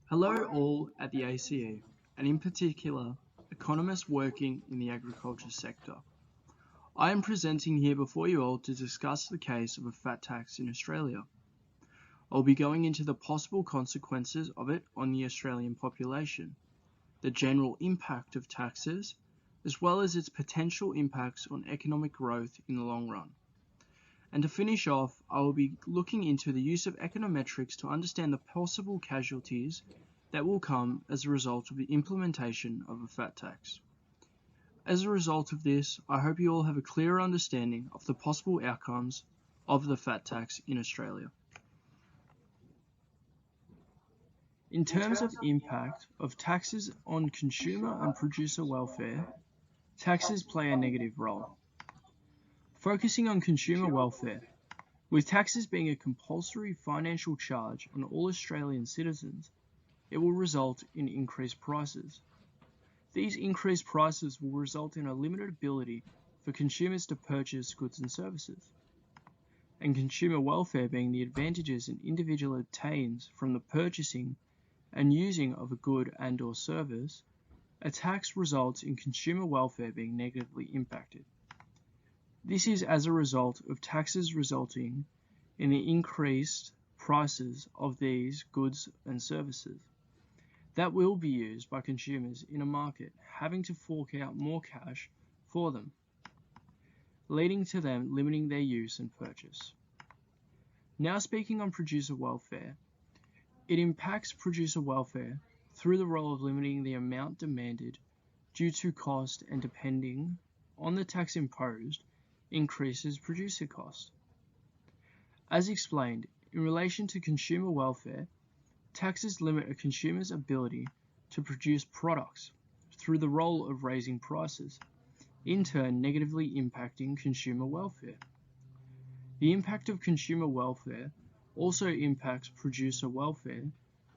Hello all at the ACE, and in particular, economists working in the agriculture sector. I am presenting here before you all to discuss the case of a fat tax in Australia. I'll be going into the possible consequences of it on the Australian population, the general impact of taxes, as well as its potential impacts on economic growth in the long run. And to finish off, I will be looking into the use of econometrics to understand the possible casualties that will come as a result of the implementation of a fat tax. As a result of this, I hope you all have a clearer understanding of the possible outcomes of the fat tax in Australia. In terms of impact of taxes on consumer and producer welfare, taxes play a negative role. Focusing on consumer welfare, with taxes being a compulsory financial charge on all Australian citizens, it will result in increased prices. These increased prices will result in a limited ability for consumers to purchase goods and services. And consumer welfare being the advantages an individual obtains from the purchasing and using of a good and/or service, a tax results in consumer welfare being negatively impacted. This is as a result of taxes resulting in the increased prices of these goods and services that will be used by consumers in a market having to fork out more cash for them, leading to them limiting their use and purchase. Now speaking on producer welfare, it impacts producer welfare through the role of limiting the amount demanded due to cost and depending on the tax imposed increases producer cost. As explained, in relation to consumer welfare, taxes limit a consumer's ability to produce products through the role of raising prices, in turn negatively impacting consumer welfare. The impact of consumer welfare also impacts producer welfare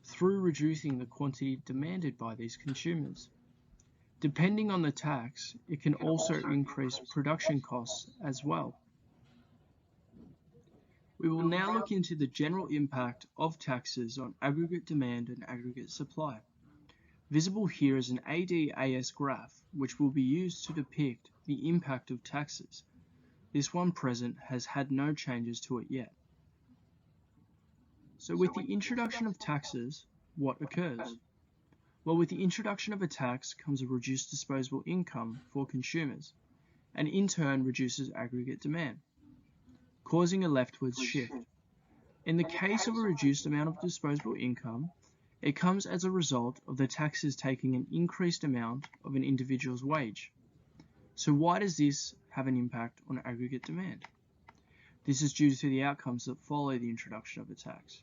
through reducing the quantity demanded by these consumers. Depending on the tax, it can also increase production costs as well. We will now look into the general impact of taxes on aggregate demand and aggregate supply. Visible here is an ADAS graph, which will be used to depict the impact of taxes. This one present has had no changes to it yet. So with the introduction of taxes, what occurs? Well, with the introduction of a tax comes a reduced disposable income for consumers, and in turn reduces aggregate demand, causing a leftwards shift. In the case of a reduced amount of disposable income, it comes as a result of the taxes taking an increased amount of an individual's wage. So why does this have an impact on aggregate demand? This is due to the outcomes that follow the introduction of a tax.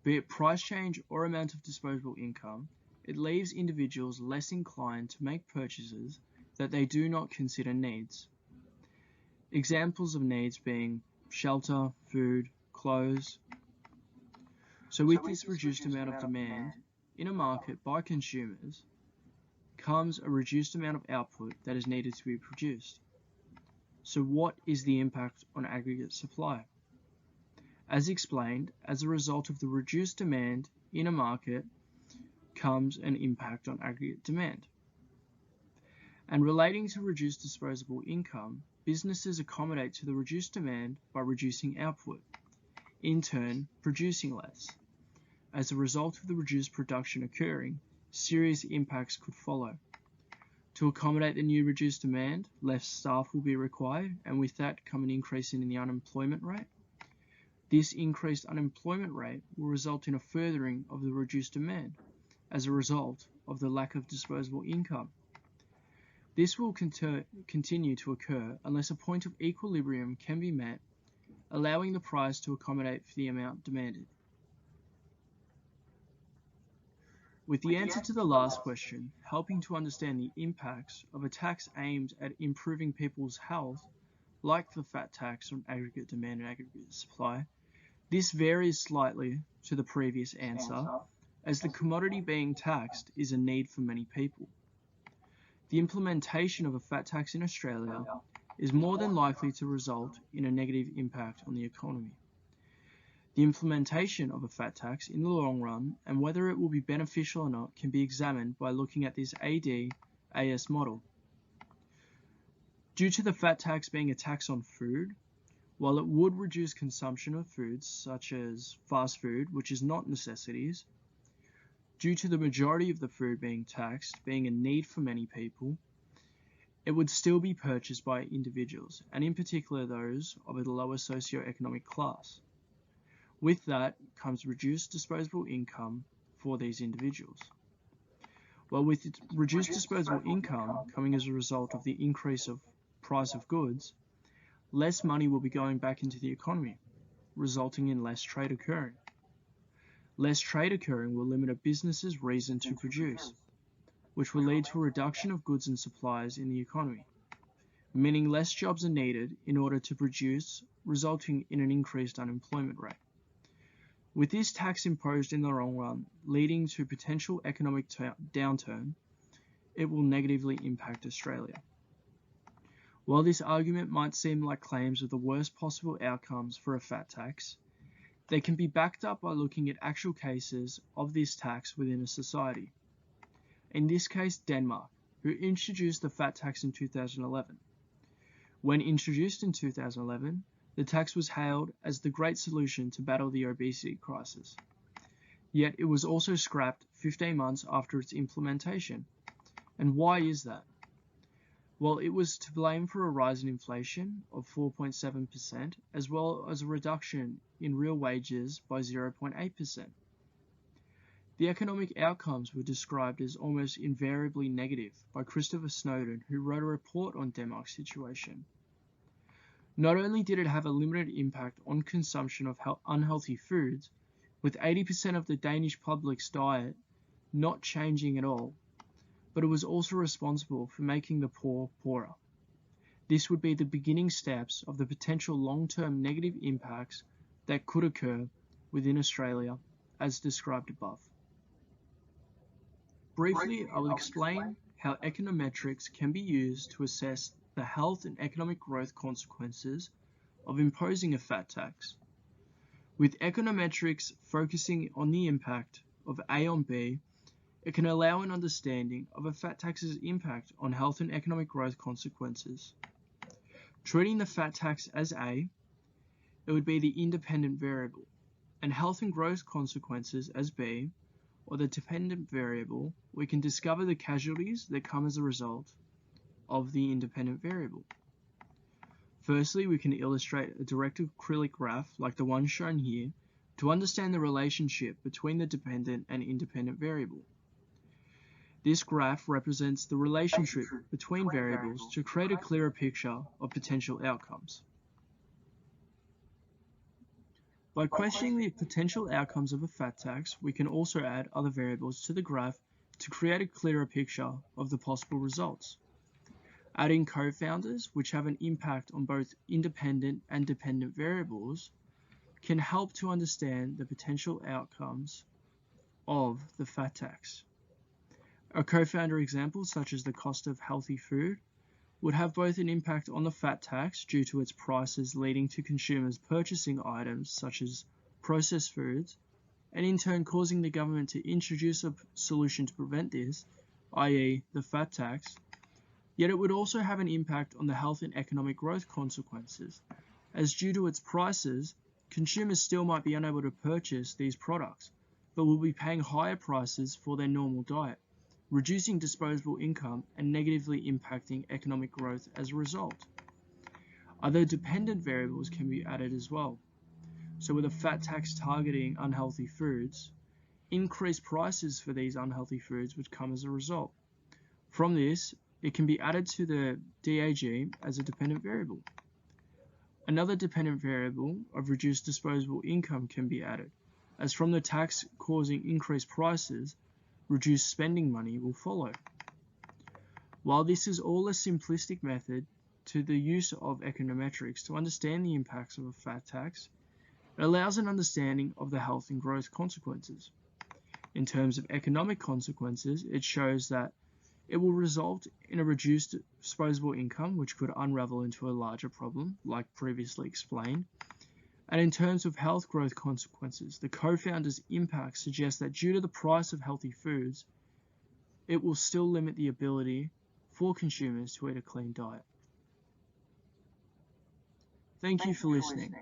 Be it price change or amount of disposable income, it leaves individuals less inclined to make purchases that they do not consider needs. Examples of needs being shelter, food, clothes. So with this reduced amount of demand in a market by consumers comes a reduced amount of output that is needed to be produced. So what is the impact on aggregate supply? As explained, as a result of the reduced demand in a market comes an impact on aggregate demand. And relating to reduced disposable income, businesses accommodate to the reduced demand by reducing output, in turn producing less. As a result of the reduced production occurring, serious impacts could follow. To accommodate the new reduced demand, less staff will be required, and with that come an increase in the unemployment rate. This increased unemployment rate will result in a furthering of the reduced demand as a result of the lack of disposable income. This will continue to occur unless a point of equilibrium can be met, allowing the price to accommodate for the amount demanded. With the answer to the last question helping to understand the impacts of a tax aimed at improving people's health, like the fat tax on aggregate demand and aggregate supply, this varies slightly to the previous answer, as the commodity being taxed is a need for many people. The implementation of a fat tax in Australia is more than likely to result in a negative impact on the economy. The implementation of a fat tax in the long run and whether it will be beneficial or not can be examined by looking at this AD-AS model. Due to the fat tax being a tax on food, while it would reduce consumption of foods such as fast food, which is not necessities, due to the majority of the food being taxed being a need for many people, it would still be purchased by individuals, and in particular those of a lower socioeconomic class. With that comes reduced disposable income for these individuals. Well, with reduced disposable income coming as a result of the increase of price of goods, less money will be going back into the economy, resulting in less trade occurring. Less trade occurring will limit a business's reason to produce, which will lead to a reduction of goods and supplies in the economy, meaning less jobs are needed in order to produce, resulting in an increased unemployment rate. With this tax imposed in the long run, leading to potential economic downturn, it will negatively impact Australia. While this argument might seem like claims of the worst possible outcomes for a fat tax, they can be backed up by looking at actual cases of this tax within a society. In this case, Denmark, who introduced the fat tax in 2011. When introduced in 2011, the tax was hailed as the great solution to battle the obesity crisis. Yet it was also scrapped 15 months after its implementation. And why is that? Well, it was to blame for a rise in inflation of 4.7%, as well as a reduction in real wages by 0.8%. The economic outcomes were described as almost invariably negative by Christopher Snowdon, who wrote a report on Denmark's situation. Not only did it have a limited impact on consumption of unhealthy foods, with 80% of the Danish public's diet not changing at all, but it was also responsible for making the poor poorer. This would be the beginning steps of the potential long-term negative impacts that could occur within Australia, as described above. Briefly, I will explain how econometrics can be used to assess the health and economic growth consequences of imposing a fat tax. With econometrics focusing on the impact of A on B, it can allow an understanding of a fat tax's impact on health and economic growth consequences. Treating the fat tax as A, it would be the independent variable, and health and growth consequences as B, or the dependent variable, we can discover the casualties that come as a result of the independent variable. Firstly, we can illustrate a direct acrylic graph like the one shown here to understand the relationship between the dependent and independent variable. This graph represents the relationship between variables to create a clearer picture of potential outcomes. By questioning the potential outcomes of a fat tax, we can also add other variables to the graph to create a clearer picture of the possible results. Adding confounders, which have an impact on both independent and dependent variables, can help to understand the potential outcomes of the fat tax. A confounder example, such as the cost of healthy food, would have both an impact on the fat tax due to its prices leading to consumers purchasing items such as processed foods, and in turn causing the government to introduce a solution to prevent this, i.e. the fat tax. Yet it would also have an impact on the health and economic growth consequences, as due to its prices, consumers still might be unable to purchase these products, but will be paying higher prices for their normal diet, reducing disposable income and negatively impacting economic growth as a result. Other dependent variables can be added as well. So with a fat tax targeting unhealthy foods, increased prices for these unhealthy foods would come as a result. From this, it can be added to the DAG as a dependent variable. Another dependent variable of reduced disposable income can be added, as from the tax causing increased prices, reduced spending money will follow. While this is all a simplistic method to the use of econometrics to understand the impacts of a fat tax, it allows an understanding of the health and growth consequences. In terms of economic consequences, it shows that it will result in a reduced disposable income, which could unravel into a larger problem, like previously explained, And in terms of health growth consequences, the co-founders' impact suggests that due to the price of healthy foods, it will still limit the ability for consumers to eat a clean diet. Thank you for listening.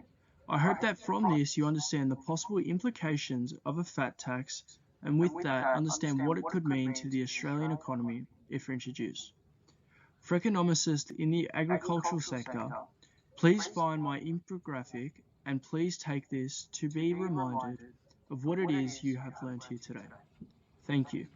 I hope that from this you understand the possible implications of a fat tax, and with that understand what it could mean to the Australian economy if introduced. For economicists in the agricultural sector, please find my infographic and please take this to be reminded of what it is you have learned here today. Thank you.